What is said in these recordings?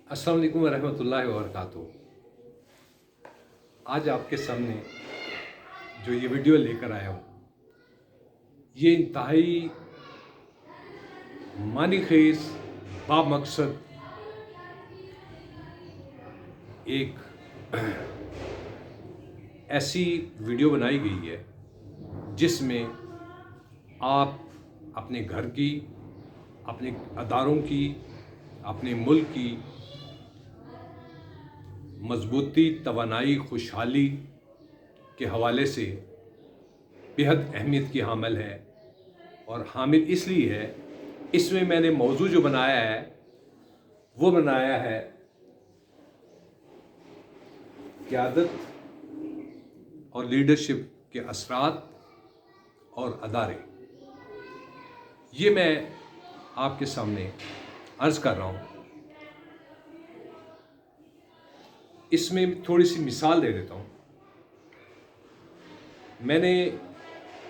अस्सलाम वालेकुम वरहमतुल्लाहि वबरकातुहू। आज आपके सामने जो ये वीडियो लेकर आया हूँ, ये इंतहाई मानी खेज बामकसद एक ऐसी वीडियो बनाई गई है जिसमें आप अपने घर की, अपने अदारों की, अपने मुल्क की मजबूती, तवानाई, खुशहाली के हवाले से बेहद अहमियत की हामिल है। और हामिल इसलिए है, इसमें मैंने मौजू जो बनाया है वो बनाया है क़यादत और लीडरशिप के असरात और अदारे। ये मैं आपके सामने अर्ज़ कर रहा हूँ। इसमें थोड़ी सी मिसाल दे देता हूँ। मैंने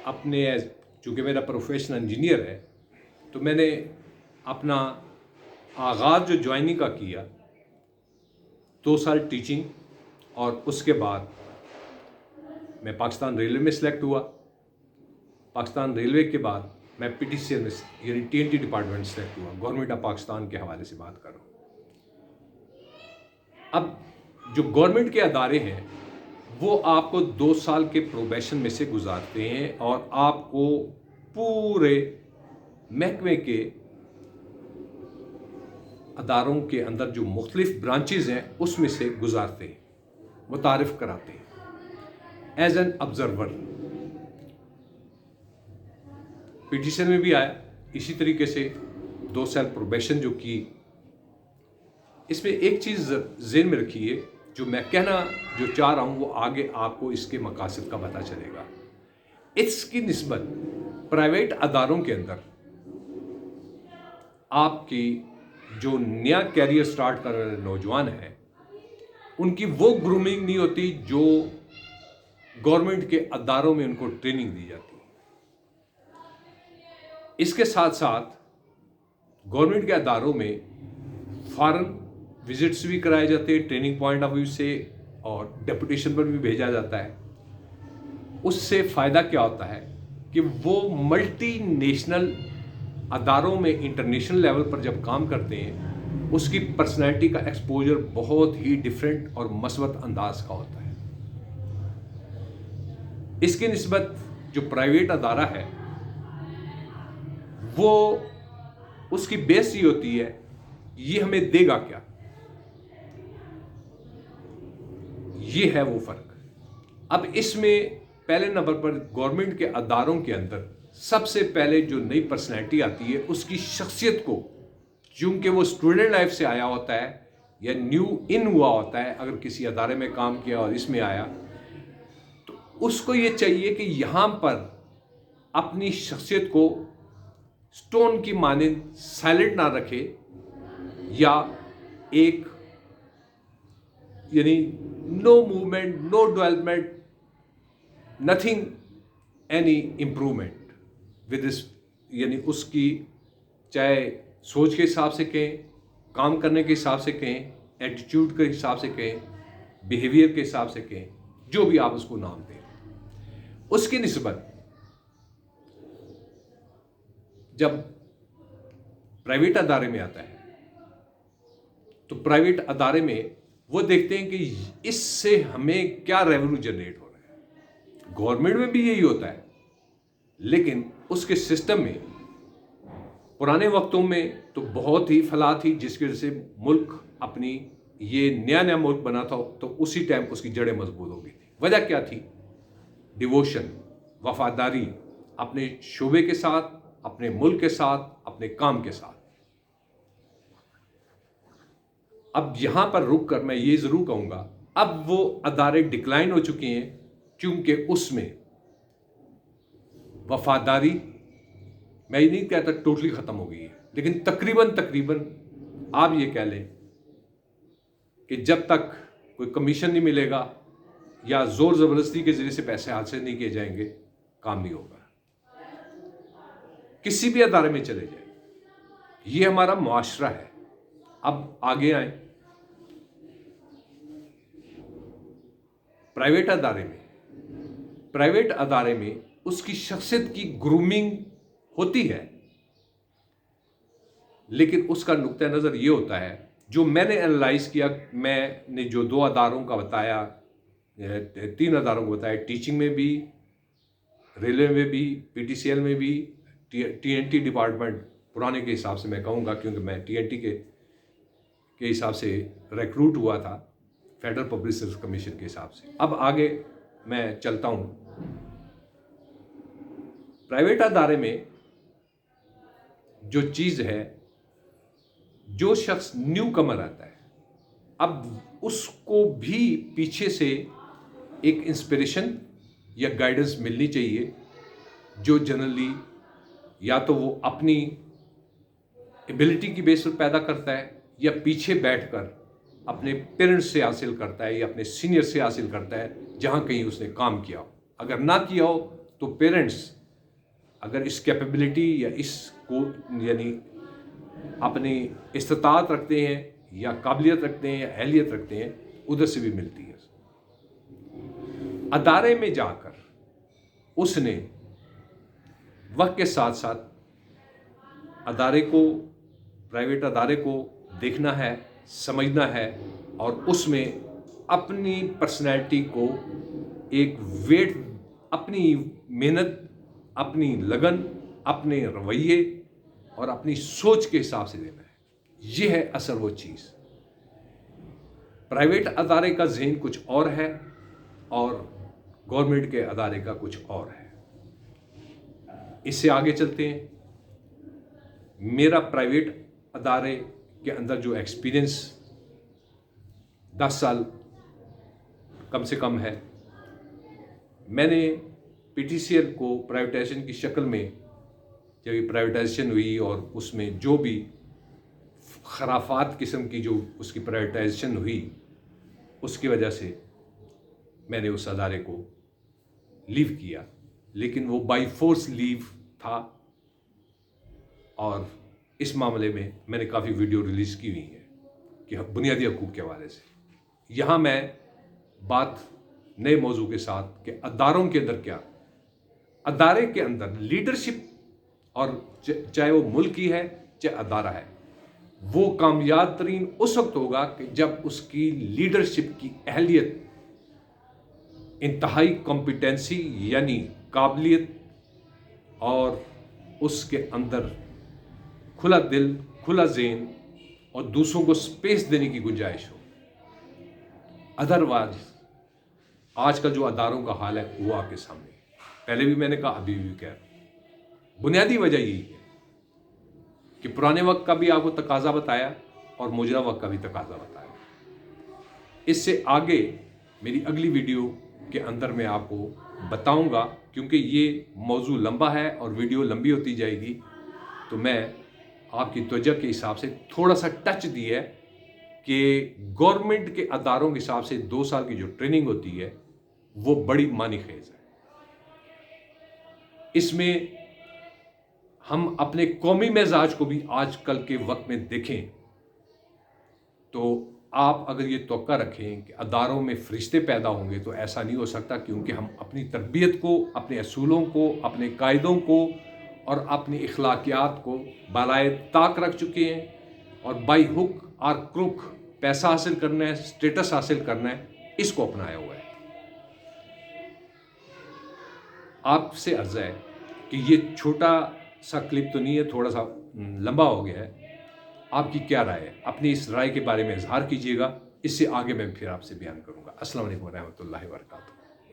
अपने चूँकि मेरा प्रोफेशन इंजीनियर है, तो मैंने अपना आगाज़ जो ज्वाइनिंग का किया 2 साल टीचिंग, और उसके बाद मैं पाकिस्तान रेलवे में सिलेक्ट हुआ। पाकिस्तान रेलवे के बाद मैं PTCL में यानी TNT डिपार्टमेंट में सिलेक्ट हुआ। गवर्नमेंट ऑफ पाकिस्तान के हवाले से बात कर रहा हूँ। अब जो गवर्नमेंट के अदारे हैं वो आपको 2 साल के प्रोबेशन में से गुजारते हैं और आपको पूरे महकमे के अदारों के अंदर जो मुख्तलिफ ब्रांचेज़ हैं उसमें से गुजारते हैं, मुतारिफ कराते हैं एज एन ऑब्जर्वर। PTCL में भी आया इसी तरीके से 2 साल प्रोबेशन जो की। इसमें एक चीज़ ज़हन में रखिए, जो मैं कहना जो चाह रहा हूँ वो आगे आपको इसके मकासद का पता चलेगा। इसकी निस्बत प्राइवेट अदारों के अंदर आपकी जो नया कैरियर स्टार्ट कर रहे नौजवान हैं उनकी वो ग्रूमिंग नहीं होती जो गवर्नमेंट के अदारों में उनको ट्रेनिंग दी जाती है। इसके साथ साथ गवर्नमेंट के अदारों में फॉरेन विजिट्स भी कराए जाते हैं ट्रेनिंग पॉइंट ऑफ व्यू से, और डेपुटेशन पर भी भेजा जाता है। उससे फ़ायदा क्या होता है कि वो मल्टी नेशनल अदारों में इंटरनेशनल लेवल पर जब काम करते हैं उसकी पर्सनैलिटी का एक्सपोजर बहुत ही डिफरेंट और मस्बत अंदाज का होता है। इसकी निस्बत जो प्राइवेट अदारा है वो उसकी बेस ये होती है, ये हमें देगा क्या, ये है वो फ़र्क। अब इसमें पहले नंबर पर गवर्नमेंट के अदारों के अंदर सबसे पहले जो नई पर्सनैलिटी आती है उसकी शख्सियत को, चूँकि वो स्टूडेंट लाइफ से आया होता है या न्यू इन हुआ होता है, अगर किसी अदारे में काम किया और इसमें आया, तो उसको ये चाहिए कि यहाँ पर अपनी शख्सियत को स्टोन की मानिंद साइलेंट ना रखे, या एक यानी no movement, no development, nothing any improvement with this, यानी उसकी चाहे सोच के हिसाब से कहें, काम करने के हिसाब से कहें, एटीट्यूड के हिसाब से कहें, बिहेवियर के हिसाब से कहें, जो भी आप उसको नाम दें, उसकी निस्बत जब प्राइवेट अदारे में आता है तो प्राइवेट अदारे में वो देखते हैं कि इससे हमें क्या रेवेन्यू जनरेट हो रहा है। गवर्नमेंट में भी यही होता है, लेकिन उसके सिस्टम में पुराने वक्तों में तो बहुत ही फलाह थी, जिसकी वजह से मुल्क अपनी ये नया मुल्क बना था, तो उसी टाइम उसकी जड़ें मजबूत हो गई थी। वजह क्या थी? डिवोशन, वफादारी अपने शोबे के साथ, अपने मुल्क के साथ, अपने काम के साथ। अब यहां पर रुक कर मैं ये जरूर कहूंगा, अब वो अदारे डिक्लाइन हो चुके हैं, क्योंकि उसमें वफादारी, मैं ये नहीं कहता टोटली ख़त्म हो गई है, लेकिन तकरीबन आप ये कह लें कि जब तक कोई कमीशन नहीं मिलेगा या ज़ोर ज़बरदस्ती के ज़रिए से पैसे हासिल नहीं किए जाएंगे, काम नहीं होगा। किसी भी अदारे में चले जाए, ये हमारा मुआशरा है। अब आगे आए, प्राइवेट अदारे में उसकी शख्सियत की ग्रूमिंग होती है, लेकिन उसका नुक्ता नज़र ये होता है, जो मैंने एनालाइज किया, मैंने जो 2 अदारों का बताया, 3 अदारों को बताया, टीचिंग में भी, रेलवे में भी, पीटीसीएल में भी, टीएनटी डिपार्टमेंट पुराने के हिसाब से मैं कहूँगा, क्योंकि मैं टीएनटी के हिसाब से रिक्रूट हुआ था, फेडरल पब्लिक सर्विस कमीशन के हिसाब से। अब आगे मैं चलता हूँ। प्राइवेट अदारे में जो चीज़ है, जो शख्स न्यू कमर आता है, अब उसको भी पीछे से एक इंस्पिरेशन या गाइडेंस मिलनी चाहिए, जो जनरली या तो वो अपनी एबिलिटी की बेस पर पैदा करता है, या पीछे बैठकर अपने पेरेंट्स से हासिल करता है, या अपने सीनियर से हासिल करता है जहाँ कहीं उसने काम किया हो। अगर ना किया हो तो पेरेंट्स अगर इस कैपेबिलिटी या इसको यानी अपनी इस्तात रखते हैं, या काबिलियत रखते हैं, या अहलियत रखते हैं, उधर से भी मिलती है। अदारे में जाकर उसने वक्त के साथ साथ अदारे को, प्राइवेट अदारे को देखना है, समझना है, और उसमें अपनी पर्सनैलिटी को एक वेट, अपनी मेहनत, अपनी लगन, अपने रवैये और अपनी सोच के हिसाब से देना है। यह है असल वो चीज़। प्राइवेट अदारे का ज़हन कुछ और है और गवर्नमेंट के अदारे का कुछ और है। इससे आगे चलते हैं। मेरा प्राइवेट अदारे के अंदर जो एक्सपीरियंस 10 साल कम से कम है। मैंने पीटीसीएल को प्राइवेटाइजेशन की शक्ल में, जब ये प्राइवेटाइजेशन हुई और उसमें जो भी खराफात किस्म की जो उसकी प्राइवेटाइजेशन हुई, उसकी वजह से मैंने उस अदारे को लीव किया, लेकिन वो बाई फोर्स लीव था। और इस मामले में मैंने काफ़ी वीडियो रिलीज़ की हुई है कि बुनियादी हकूक़ के हवाले से। यहाँ मैं बात नए मौजू के साथ कि अदारों के अंदर क्या, अदारे के अंदर लीडरशिप, और चाहे वो मुल्की है चाहे अदारा है, वो कामयाब तरीन उस वक्त होगा कि जब उसकी लीडरशिप की अहलियत, इंतहाई कॉम्पिटेंसी यानी काबिलियत, और उसके अंदर खुला दिल, खुला ज़हन और दूसरों को स्पेस देने की गुंजाइश हो। अदरवाइज आज का जो अदारों का हाल है वो आपके सामने, पहले भी मैंने कहा, अभी भी कह रहा हूं। बुनियादी वजह यही है कि पुराने वक्त का भी आपको तकाजा बताया और मौजूदा वक्त का भी तकाजा बताया। इससे आगे मेरी अगली वीडियो के अंदर मैं आपको बताऊंगा, क्योंकि ये मौजू लंबा है और वीडियो लंबी होती जाएगी, तो मैं आपकी तवज्जो के हिसाब से थोड़ा सा टच दिया है कि गवर्नमेंट के अदारों के हिसाब से 2 साल की जो ट्रेनिंग होती है वो बड़ी मानी खेज है। इसमें हम अपने कौमी मिजाज को भी आजकल के वक्त में देखें तो आप अगर ये तवक्का रखें कि अदारों में फरिश्ते पैदा होंगे, तो ऐसा नहीं हो सकता, क्योंकि हम अपनी तरबियत को, अपने असूलों को, अपने कायदों को और अपनी इखलाकियात को बालाए ताक रख चुके हैं, और बाई हुक और क्रुक पैसा हासिल करना है, स्टेटस हासिल करना है, इसको अपनाया हुआ है। आपसे अर्ज़ है कि ये छोटा सा क्लिप तो नहीं है, थोड़ा सा लंबा हो गया है। आपकी क्या राय है? अपनी इस राय के बारे में इजहार कीजिएगा। इससे आगे मैं फिर आपसे बयान करूँगा। अस्सलाम वालेकुम रहमतुल्लाहि व बरकातहू।